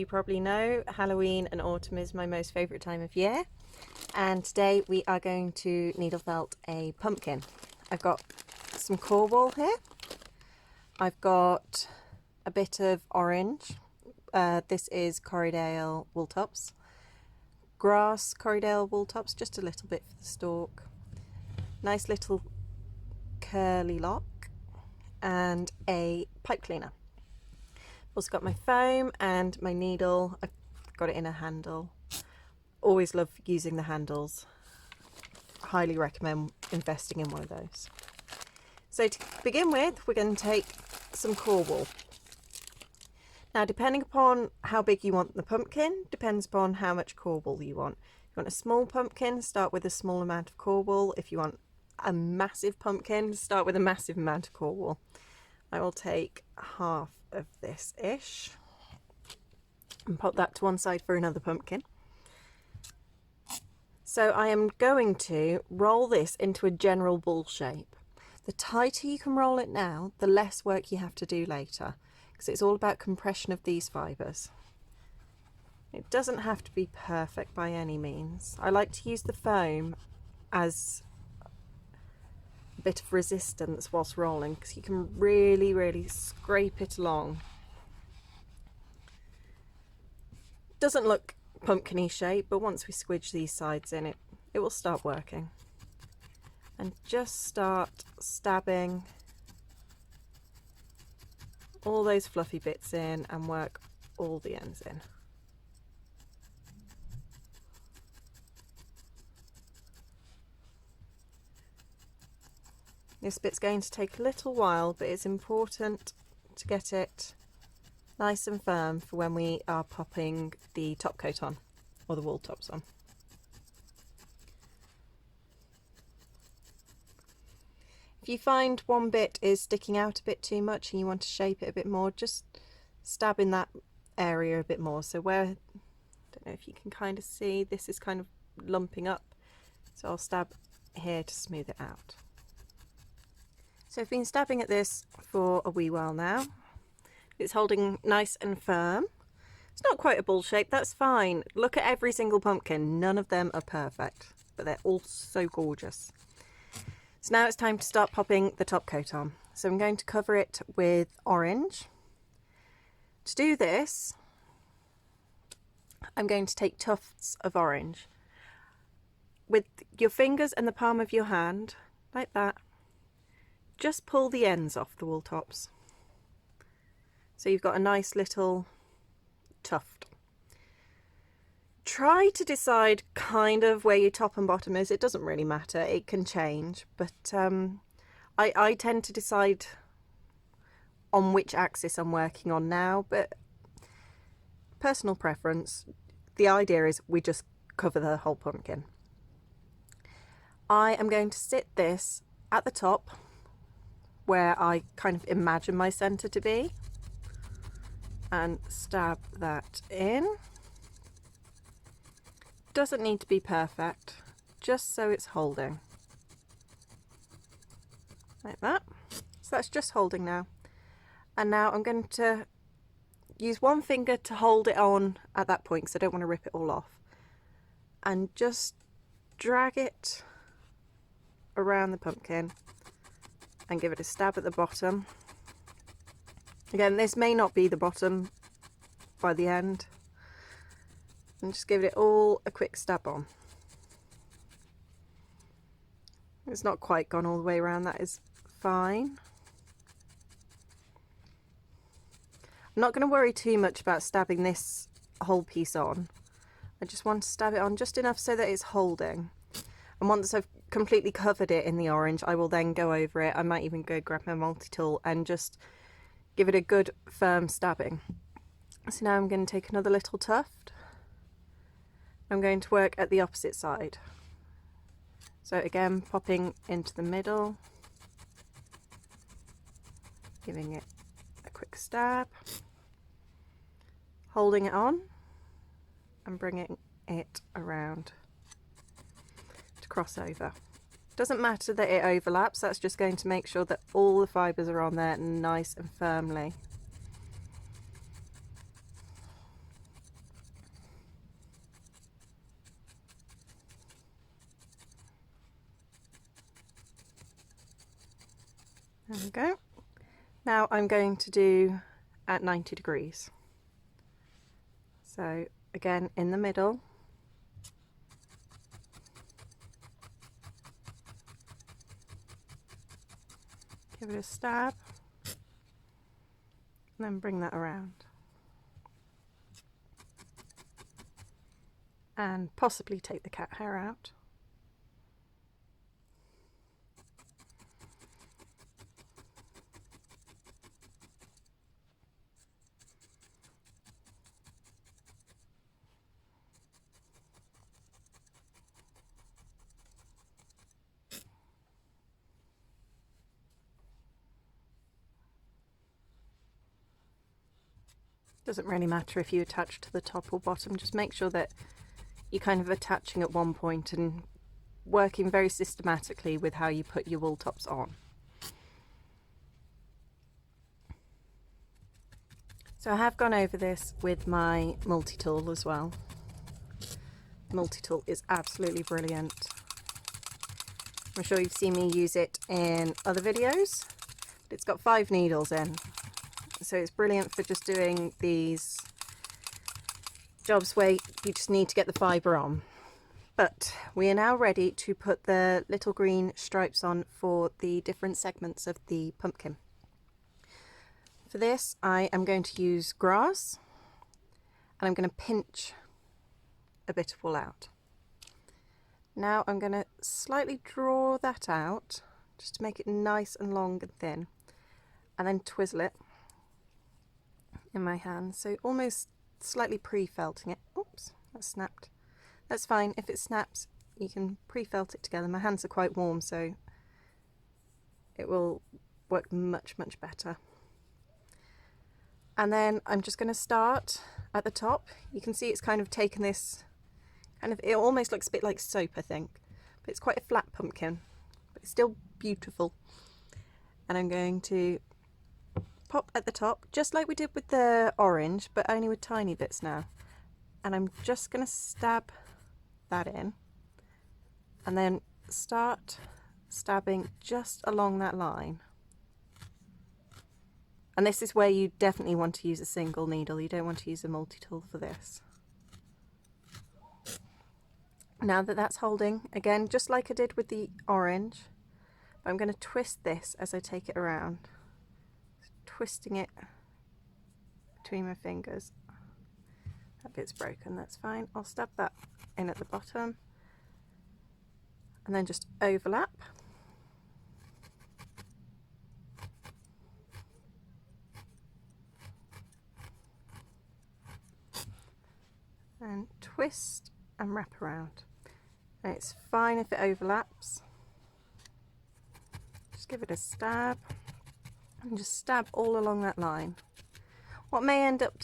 you probably know, Halloween and autumn is my most favourite time of year, and today we are going to needle felt a pumpkin. I've got some core wool here, I've got a bit of orange, this is Corriedale wool tops, grass Corriedale wool tops, just a little bit for the stalk, nice little curly lock, and a pipe cleaner. Also got my foam and my needle. I've got it in a handle. Always love using the handles. Highly recommend investing in one of those. So to begin with, we're going to take some core wool. Now, depending upon how big you want the pumpkin, depends upon how much core wool you want. If you want a small pumpkin, start with a small amount of core wool. If you want a massive pumpkin, start with a massive amount of core wool. I will take half of this-ish and pop that to one side for another pumpkin. So I am going to roll this into a general ball shape. The tighter you can roll it now, the less work you have to do later, because it's all about compression of these fibres. It doesn't have to be perfect by any means. I like to use the foam as bit of resistance whilst rolling, because you can really scrape it along. Doesn't look pumpkin-y shape, but once we squidge these sides in, it will start working. And just start stabbing all those fluffy bits in and work all the ends in. This bit's going to take a little while, but it's important to get it nice and firm for when we are popping the top coat on, or the wool tops on. If you find one bit is sticking out a bit too much and you want to shape it a bit more, just stab in that area a bit more. So where, I don't know if you can kind of see, this is kind of lumping up, so I'll stab here to smooth it out. So I've been stabbing at this for a wee while now. It's holding nice and firm. It's not quite a ball shape, that's fine. Look at every single pumpkin, none of them are perfect, but they're all so gorgeous. So now it's time to start popping the top coat on. So I'm going to cover it with orange. To do this, I'm going to take tufts of orange. With your fingers and the palm of your hand, like that, just pull the ends off the wool tops. So you've got a nice little tuft. Try to decide kind of where your top and bottom is. It doesn't really matter, it can change, but I tend to decide on which axis I'm working on now, but personal preference. The idea is we just cover the whole pumpkin. I am going to sit this at the top where I kind of imagine my centre to be, and stab that in. Doesn't need to be perfect, just so it's holding. Like that. So that's just holding now. And now I'm going to use one finger to hold it on at that point, because I don't want to rip it all off. And just drag it around the pumpkin and give it a stab at the bottom. Again, this may not be the bottom by the end. And just give it all a quick stab on. It's not quite gone all the way around, that is fine. I'm not going to worry too much about stabbing this whole piece on. I just want to stab it on just enough so that it's holding. And once I've completely covered it in the orange, I will then go over it. I might even go grab my multi-tool and just give it a good firm stabbing. So now I'm going to take another little tuft. I'm going to work at the opposite side. So again, popping into the middle, giving it a quick stab, holding it on and bringing it around to cross over. Doesn't matter that it overlaps, that's just going to make sure that all the fibres are on there nice and firmly. There we go. Now I'm going to do at 90 degrees. So again, in the middle. Give it a stab. And then bring that around. And possibly take the cat hair out. Doesn't really matter if you attach to the top or bottom, just make sure that you're kind of attaching at one point and working very systematically with how you put your wool tops on. So I have gone over this with my multi-tool as well. Multi-tool is absolutely brilliant. I'm sure you've seen me use it in other videos. It's got 5 needles in, so it's brilliant for just doing these jobs where you just need to get the fibre on. But we are now ready to put the little green stripes on for the different segments of the pumpkin. For this I am going to use grass, and I'm going to pinch a bit of wool out. Now I'm going to slightly draw that out just to make it nice and long and thin, and then twizzle it in my hand, so almost slightly pre-felting it. Oops, that snapped. That's fine, if it snaps you can pre-felt it together. My hands are quite warm, so it will work much better. And then I'm just going to start at the top. You can see it's kind of taken this kind of, it almost looks a bit like soap, I think, but it's quite a flat pumpkin, but it's still beautiful. And I'm going to pop at the top just like we did with the orange, but only with tiny bits now. And I'm just going to stab that in and then start stabbing just along that line. And this is where you definitely want to use a single needle. You don't want to use a multi-tool for this. Now that that's holding, again, just like I did with the orange, I'm going to twist this as I take it around. Twisting it between my fingers. That bit's broken, that's fine. I'll stab that in at the bottom and then just overlap. And twist and wrap around. And it's fine if it overlaps. Just give it a stab and just stab all along that line. What may end up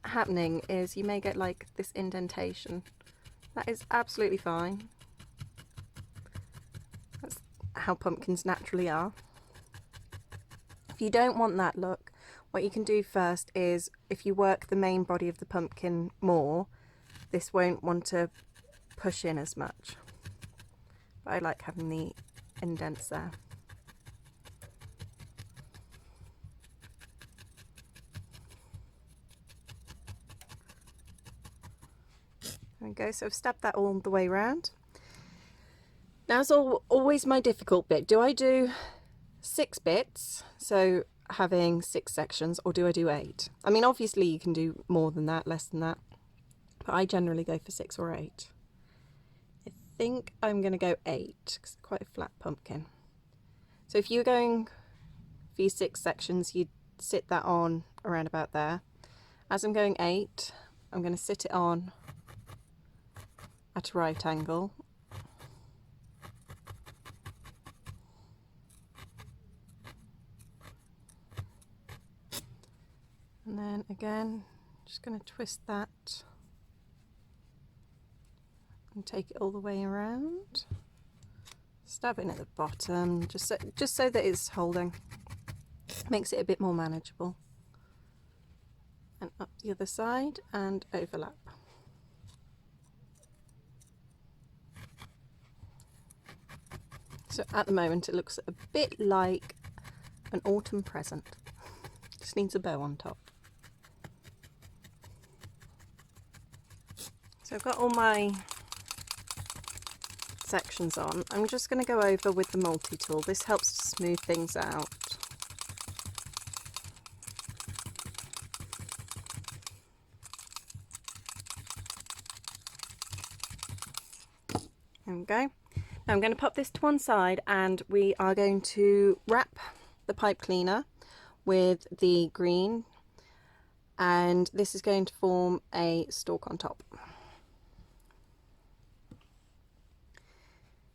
happening is you may get like this indentation. That is absolutely fine. That's how pumpkins naturally are. If you don't want that look, what you can do first is, if you work the main body of the pumpkin more, this won't want to push in as much. But I like having the indents there. There we go, so I've stabbed that all the way around. Now's always my difficult bit. Do I do 6 bits, so having 6 sections, or do I do 8? I mean, obviously you can do more than that, less than that, but I generally go for 6 or 8. I think I'm going to go 8 because it's quite a flat pumpkin. So if you're going for your 6 sections, you'd sit that on around about there. As I'm going 8, I'm going to sit it on at a right angle. And then again, just going to twist that and take it all the way around. Stab in at the bottom, just so that it's holding. Makes it a bit more manageable. And up the other side and overlap. So at the moment it looks a bit like An autumn present. Just needs a bow on top. So I've got all my sections on. I'm just going to go over with the multi-tool. This helps to smooth things out. There we go. Now I'm going to pop this to one side and we are going to wrap the pipe cleaner with the green, and this is going to form a stalk on top.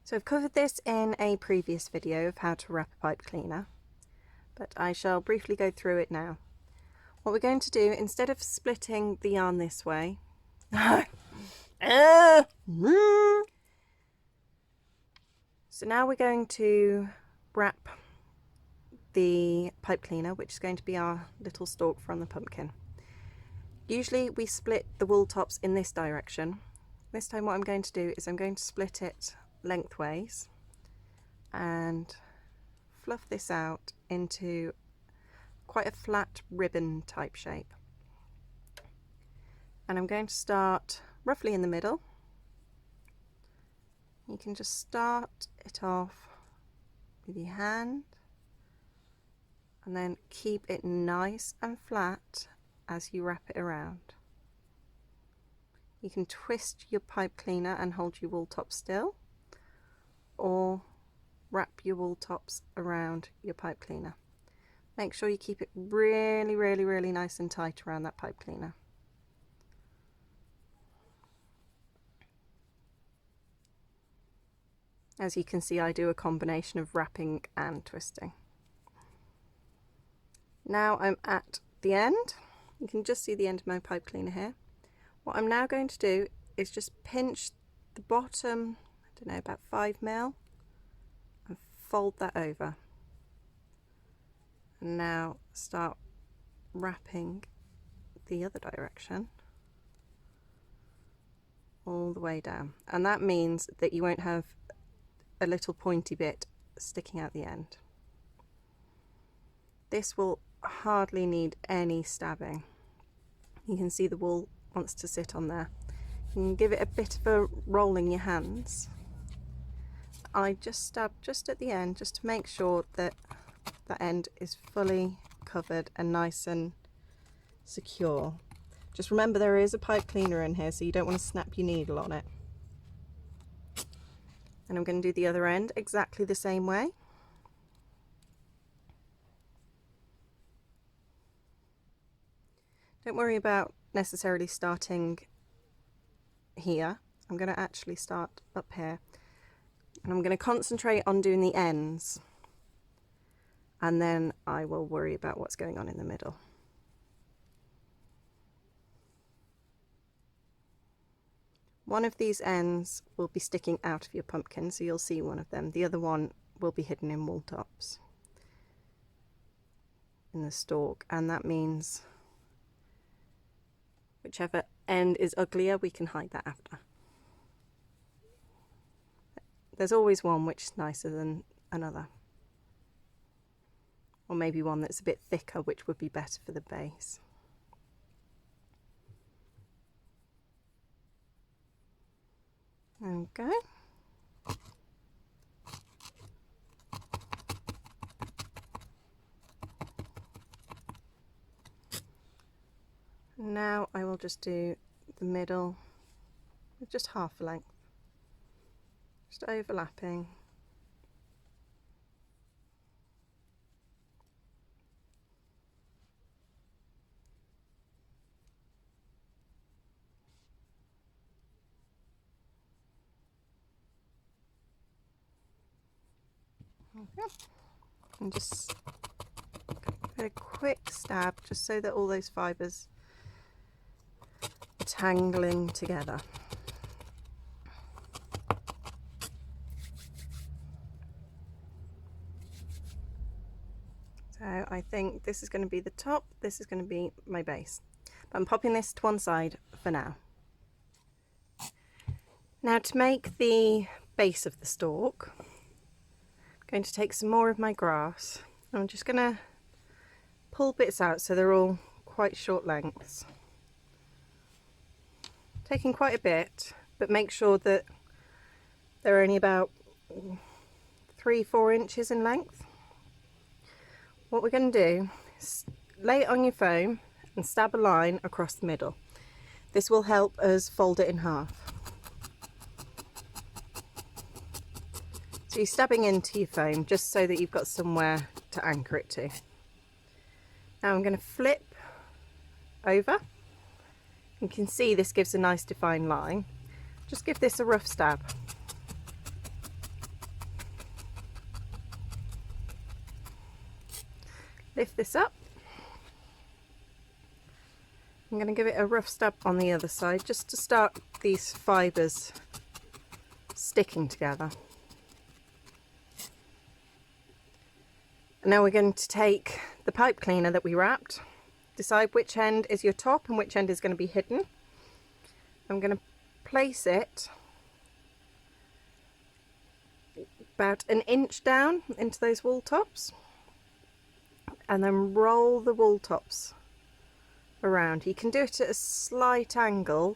So I've covered this in a previous video of how to wrap a pipe cleaner, but I shall briefly go through it now. What we're going to do, instead of splitting the yarn this way, so now we're going to wrap the pipe cleaner, which is going to be our little stalk from the pumpkin. Usually we split the wool tops in this direction. This time what I'm going to do is I'm going to split it lengthways and fluff this out into quite a flat ribbon type shape. And I'm going to start roughly in the middle. You can just start it off with your hand and then keep it nice and flat as you wrap it around. You can twist your pipe cleaner and hold your wool top still, or wrap your wool tops around your pipe cleaner. Make sure you keep it really nice and tight around that pipe cleaner. As you can see, I do a combination of wrapping and twisting. Now I'm at the end. You can just see the end of my pipe cleaner here. What I'm now going to do is just pinch the bottom, I don't know, about 5mm, and fold that over. And now start wrapping the other direction all the way down. And that means that you won't have a little pointy bit sticking out the end. This will hardly need any stabbing. You can see the wool wants to sit on there. You can give it a bit of a roll in your hands. I just stab just at the end, just to make sure that that end is fully covered and nice and secure. Just remember there is a pipe cleaner in here, so you don't want to snap your needle on it. And I'm going to do the other end exactly the same way. Don't worry about necessarily starting here. I'm going to actually start up here. And I'm going to concentrate on doing the ends. And then I will worry about what's going on in the middle. One of these ends will be sticking out of your pumpkin, so you'll see one of them. The other one will be hidden in wool tops in the stalk, and that means whichever end is uglier, we can hide that after. There's always one which is nicer than another, or maybe one that's a bit thicker, which would be better for the base. Okay. Now I will just do the middle with just half a length, just overlapping. Okay. And just a quick stab just so that all those fibres are tangling together. So I think this is going to be the top, this is going to be my base. But I'm popping this to one side for now. Now to make the base of the stalk, I'm going to take some more of my grass. I'm just going to pull bits out so they're all quite short lengths. Taking quite a bit, but make sure that they're only about 3-4 inches in length. What we're going to do is lay it on your foam and stab a line across the middle. This will help us fold it in half. So you're stabbing into your foam just so that you've got somewhere to anchor it to. Now I'm going to flip over. You can see this gives a nice defined line. Just give this a rough stab. Lift this up. I'm going to give it a rough stab on the other side just to start these fibres sticking together. And now we're going to take the pipe cleaner that we wrapped, decide which end is your top and which end is going to be hidden. I'm going to place it about 1 inch down into those wool tops and then roll the wool tops around. You can do it at a slight angle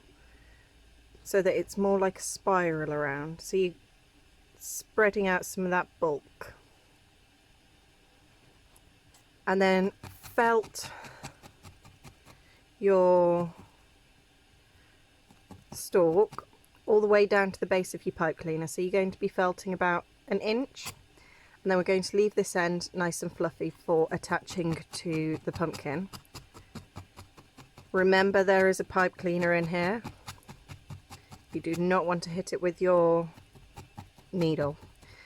so that it's more like a spiral around, so you're spreading out some of that bulk. And then felt your stalk all the way down to the base of your pipe cleaner. So you're going to be felting about 1 inch, and then we're going to leave this end nice and fluffy for attaching to the pumpkin. Remember, there is a pipe cleaner in here. You do not want to hit it with your needle.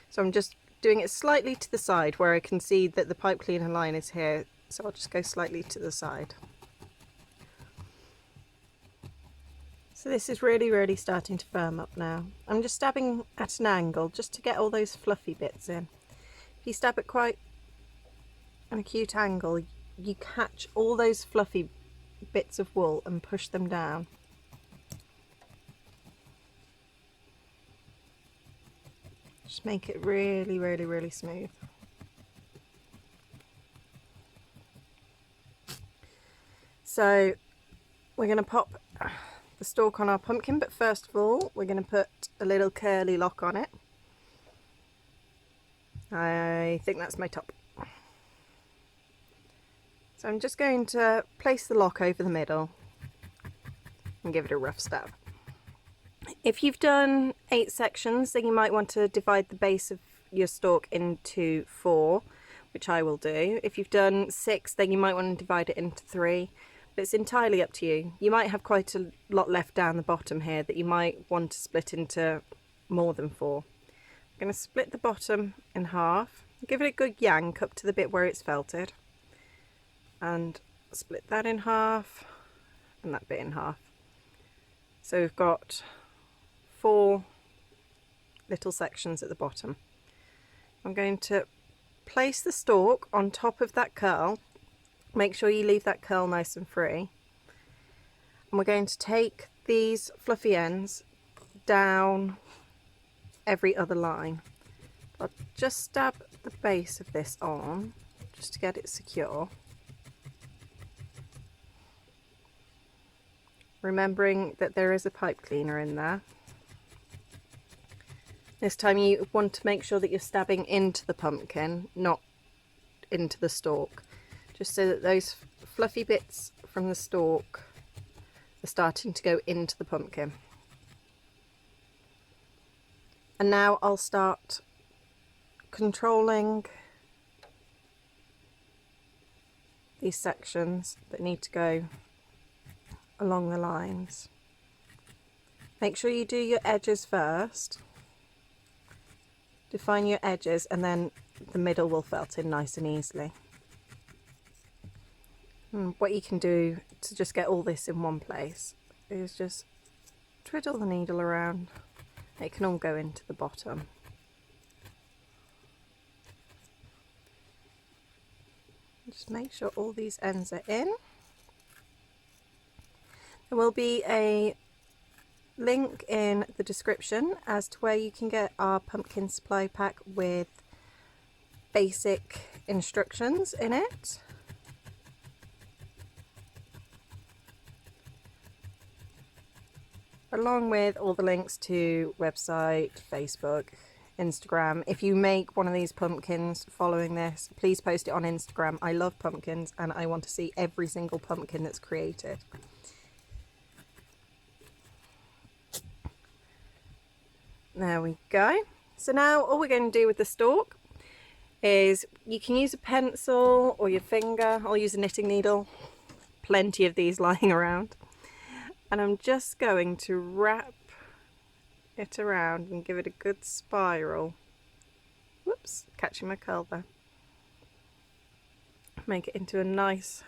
So I'm just doing it slightly to the side where I can see that the pipe cleaner line is here, so I'll just go slightly to the side. So this is really starting to firm up now. I'm just stabbing at an angle just to get all those fluffy bits in. If you stab at quite an acute angle, you catch all those fluffy bits of wool and push them down. Just make it really smooth. So we're going to pop the stalk on our pumpkin, but first of all we're going to put a little curly lock on it. I think that's my top. So I'm just going to place the lock over the middle and give it a rough stab. If you've done 8 sections, then you might want to divide the base of your stalk into 4, which I will do. If you've done 6, then you might want to divide it into 3, but it's entirely up to you. You might have quite a lot left down the bottom here that you might want to split into more than 4. I'm going to split the bottom in half, give it a good yank up to the bit where it's felted, and split that in half and that bit in half. So we've got 4 little sections at the bottom. I'm going to place the stalk on top of that curl. Make sure you leave that curl nice and free. And we're going to take these fluffy ends down every other line. I'll just stab the base of this on just to get it secure. Remembering that there is a pipe cleaner in there. This time you want to make sure that you're stabbing into the pumpkin, not into the stalk, just so that those fluffy bits from the stalk are starting to go into the pumpkin. And now I'll start controlling these sections that need to go along the lines. Make sure you do your edges first. Define your edges, and then the middle will felt in nice and easily. And what you can do to just get all this in one place is just twiddle the needle around. It can all go into the bottom. Just make sure all these ends are in. There will be a link in the description as to where you can get our pumpkin supply pack with basic instructions in it. Along with all the links to website, Facebook, Instagram. If you make one of these pumpkins following this, please post it on Instagram. I love pumpkins and I want to see every single pumpkin that's created. There we go. So now all we're going to do with the stalk is, you can use a pencil or your finger. I'll use a knitting needle. Plenty of these lying around. And I'm just going to wrap it around and give it a good spiral. Whoops, catching my curl there. Make it into a nice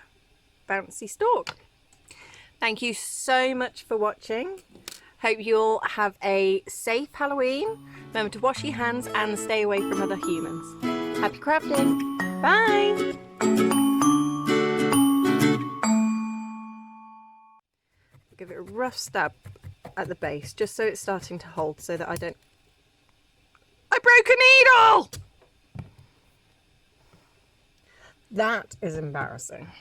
bouncy stalk. Thank you so much for watching. Hope you all have a safe Halloween. Remember to wash your hands and stay away from other humans. Happy crafting. Bye. Give it a rough stab at the base, just so it's starting to hold, so that I broke a needle! That is embarrassing.